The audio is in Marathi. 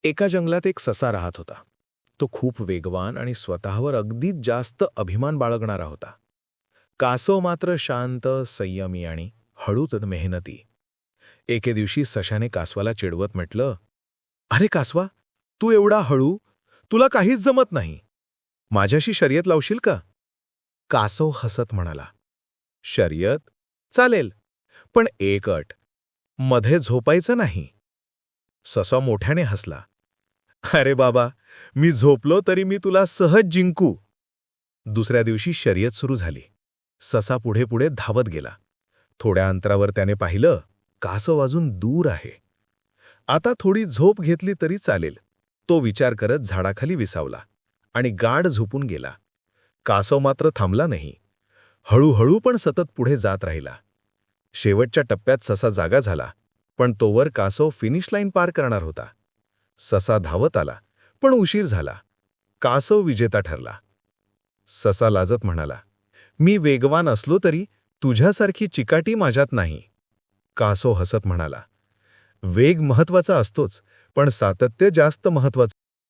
एका जंगलात एक ससा राहत होता. तो खूप वेगवान आणि स्वतःवर अगदीच जास्त अभिमान बाळगणारा होता. कासव मात्र शांत, संयमी आणि हळूच मेहनती. एके दिवशी सशाने कासवाला चिडवत म्हटलं, "अरे कासवा, तू एवढा हळू, तुला काहीच जमत नाही. माझ्याशी शर्यत लावशील का?" कासव हसत म्हणाला, "शर्यत? चालेल, पण एक अट, मध्ये झोपायचं नाही." ससा मोठ्याने हसला, "अरे बाबा, मी झोपलो तरी मी तुला सहज जिंकू." दुसऱ्या दिवशी शर्यत सुरू झाली. ससा पुढे पुढे धावत गेला. थोड्या अंतरावर त्याने पाहिलं, कासव अजून दूर आहे. आता थोडी झोप घेतली तरी चालेल, तो विचार करत झाडाखाली विसावला आणि गाढ झोपून गेला. कासव मात्र थांबला नाही. हळूहळू पण सतत पुढे जात राहिला. शेवटच्या टप्प्यात ससा जागा झाला, पण तोवर कासव फिनिश लाईन पार करणार होता. ससा धावत आला, पण उशीर झाला. कासव विजेता ठरला. ससा लाजत म्हणाला, "मी वेगवान असलो तरी तुझ्यासारखी चिकाटी माझ्यात नाही." कासव हसत म्हणाला, "वेग महत्वाचा असतोच, पण सातत्य जास्त महत्वाचं